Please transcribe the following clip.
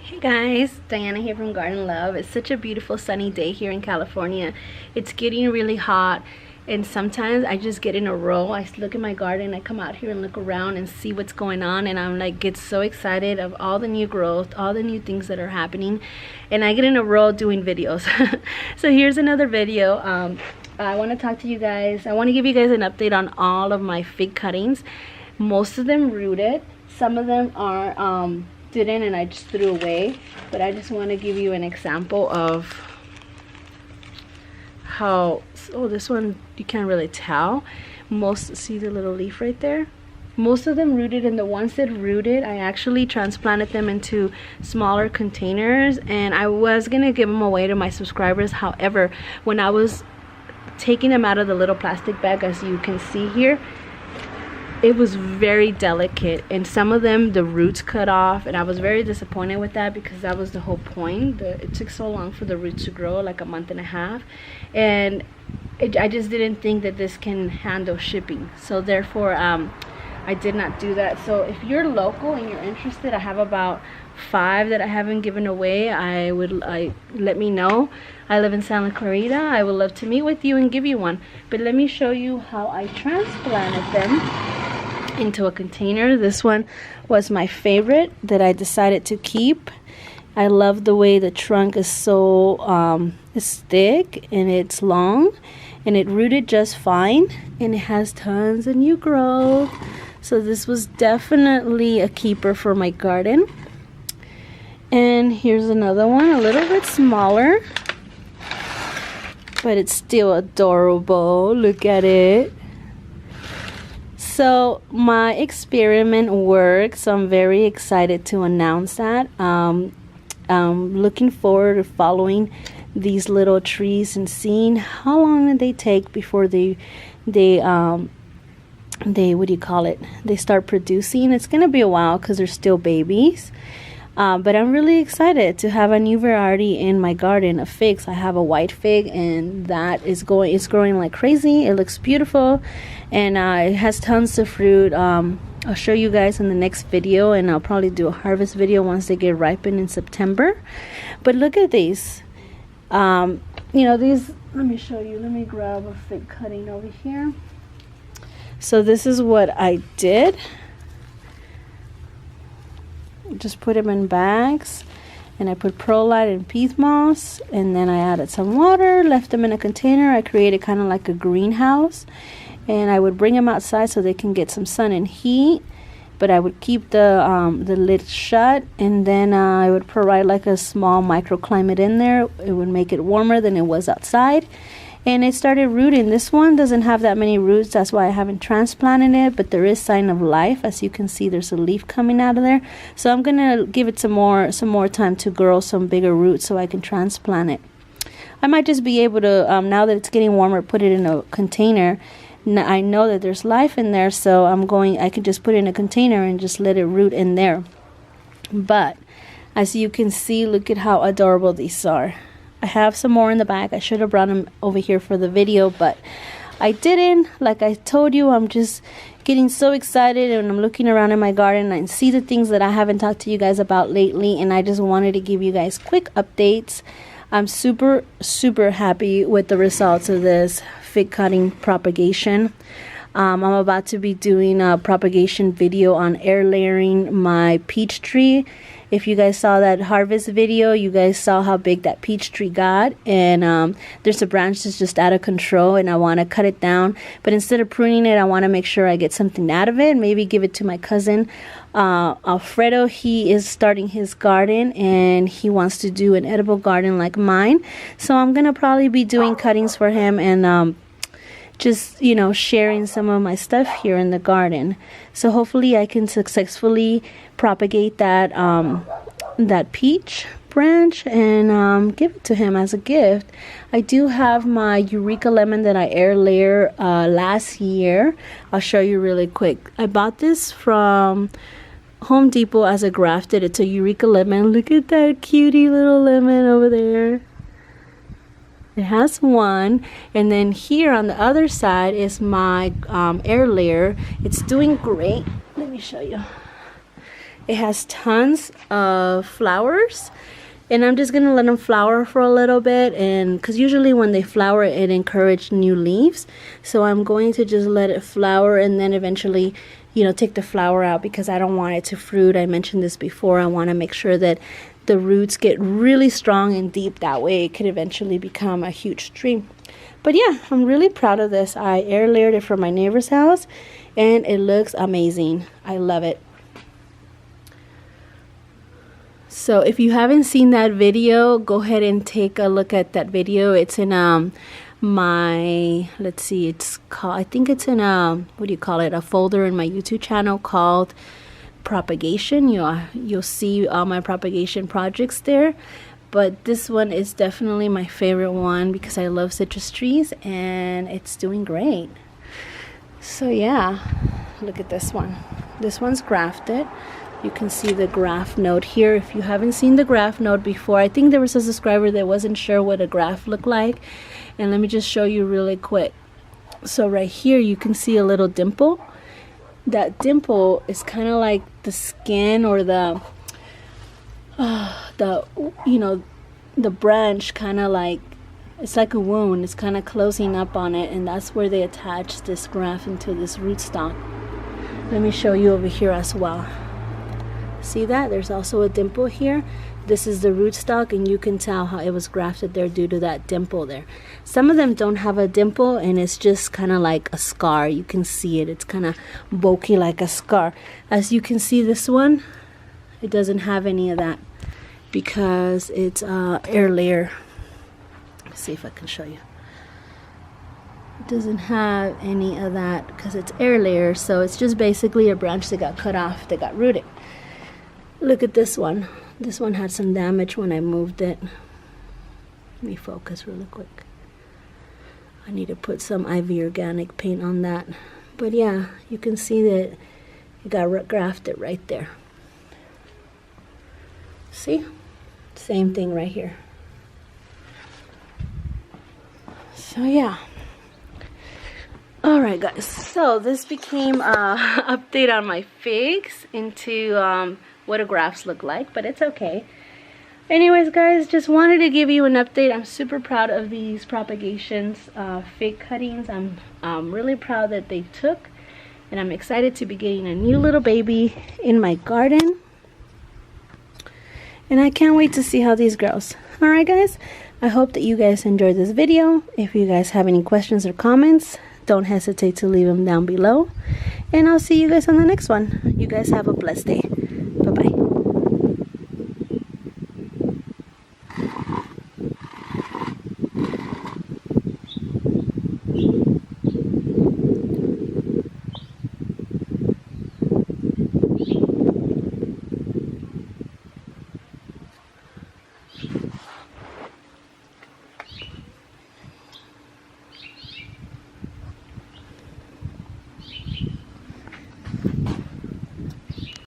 Hey guys, Diana here from Garden Love. It's such a beautiful sunny day here in California. It's getting really hot and sometimes I just get in a row. I look at my garden, I come out here and look around and see what's going on, and I'm like get so excited of all the new growth, all the new things that are happening, and I get in a row doing videos. So here's another video. I want to talk to you guys. I want to give you guys an update on all of my fig cuttings. Most of them rooted, some of them are didn't, and I just threw away, but I just want to give you an example of how, oh, this one you can't really tell. See the little leaf right there? Most of them rooted, and the ones that rooted I actually transplanted them into smaller containers, and I was gonna give them away to my subscribers. However, when I was taking them out of the little plastic bag, as you can see here, it was very delicate, and some of them the roots cut off, and I was very disappointed with that because that was the whole point. It took so long for the roots to grow, like a month and a half, and I just didn't think that this can handle shipping, so therefore I did not do that. So if you're local and you're interested, I have about 5 that I haven't given away. Let me know. I live in Santa Clarita. I would love to meet with you and give you one, but let me show you how I transplanted them into a container. This one was my favorite that I decided to keep. I love the way the trunk is so it's thick and it's long, and it rooted just fine, and it has tons of new growth. So this was definitely a keeper for my garden. And here's another one, a little bit smaller, but it's still adorable. Look at it. So my experiment worked, so I'm very excited to announce that. I'm looking forward to following these little trees and seeing how long they take before they what do you call it, they start producing. It's gonna be a while because they're still babies. But I'm really excited to have a new variety in my garden of figs. I have a white fig, and that is growing like crazy. It looks beautiful, and it has tons of fruit. I'll show you guys in the next video, and I'll probably do a harvest video once they get ripened in September. But look at these. You know, these, let me show you. Let me grab a fig cutting over here. So this is what I did. Just put them in bags, and I put perlite and peat moss, and then I added some water, left them in a container. I created kind of like a greenhouse, and I would bring them outside so they can get some sun and heat, but I would keep the lid shut, and then I would provide like a small microclimate in there. It would make it warmer than it was outside, and it started rooting. This one doesn't have that many roots, that's why I haven't transplanted it, but there is sign of life. As you can see, there's a leaf coming out of there, so I'm gonna give it some more time to grow some bigger roots so I can transplant it. I might just be able to, now that it's getting warmer, put it in a container. I know that there's life in there, so I can just put it in a container and just let it root in there. But as you can see, look at how adorable these are. I have some more in the bag. I should have brought them over here for the video, but I didn't. Like I told you, I'm just getting so excited, and I'm looking around in my garden and I see the things that I haven't talked to you guys about lately, and I just wanted to give you guys quick updates. I'm super happy with the results of this fig cutting propagation. I'm about to be doing a propagation video on air layering my peach tree. If you guys saw that harvest video, you guys saw how big that peach tree got, and there's a branch that's just out of control, and I want to cut it down. But instead of pruning it, I want to make sure I get something out of it, maybe give it to my cousin Alfredo. He is starting his garden, and he wants to do an edible garden like mine, so I'm gonna probably be doing cuttings for him, and just, you know, sharing some of my stuff here in the garden. So hopefully I can successfully propagate that that peach branch and give it to him as a gift. I do have my Eureka lemon that I air layer last year. I'll show you really quick. I bought this from Home Depot as a grafted. It's a Eureka lemon. Look at that cutie little lemon over there. It has one, and then here on the other side is my air layer. It's doing great. Let me show you. It has tons of flowers, and I'm just gonna let them flower for a little bit, and because usually when they flower it encourages new leaves, so I'm going to just let it flower and then eventually, you know, take the flower out because I don't want it to fruit. I mentioned this before. I want to make sure that the roots get really strong and deep, that way it could eventually become a huge tree. But yeah, I'm really proud of this. I air layered it from my neighbor's house and it looks amazing. I love it. So if you haven't seen that video, go ahead and take a look at that video. It's in my, let's see, it's called, I think it's in what do you call it, a folder in my YouTube channel called propagation. You'll see all my propagation projects there, but this one is definitely my favorite one because I love citrus trees and it's doing great. So yeah, look at this one. This one's grafted. You can see the graft node here. If you haven't seen the graft node before, I think there was a subscriber that wasn't sure what a graft looked like, and let me just show you really quick. So right here you can see a little dimple. That dimple is kind of like the skin or the you know, the branch, kind of like, it's like a wound. It's kind of closing up on it, and that's where they attach this graft into this rootstock. Let me show you over here as well. See that? There's also a dimple here. This is the rootstock, and you can tell how it was grafted there due to that dimple there. Some of them don't have a dimple, and it's just kind of like a scar. You can see it. It's kind of bulky like a scar. As you can see, this one, it doesn't have any of that because it's air layer. Let's see if I can show you. It doesn't have any of that because it's air layer, so it's just basically a branch that got cut off, that got rooted. Look at this one. This one had some damage when I moved it. Let me focus really quick. I need to put some IV organic paint on that. But yeah, you can see that it got grafted right there. See? Same thing right here. So yeah. Alright guys, so this became an update on my figs into what a grafts look like, but it's okay. Anyways guys, just wanted to give you an update. I'm super proud of these propagations fig cuttings. I'm really proud that they took, and I'm excited to be getting a new little baby in my garden, and I can't wait to see how these grows. Alright guys, I hope that you guys enjoyed this video. If you guys have any questions or comments, don't hesitate to leave them down below, and I'll see you guys on the next one. You guys have a blessed day.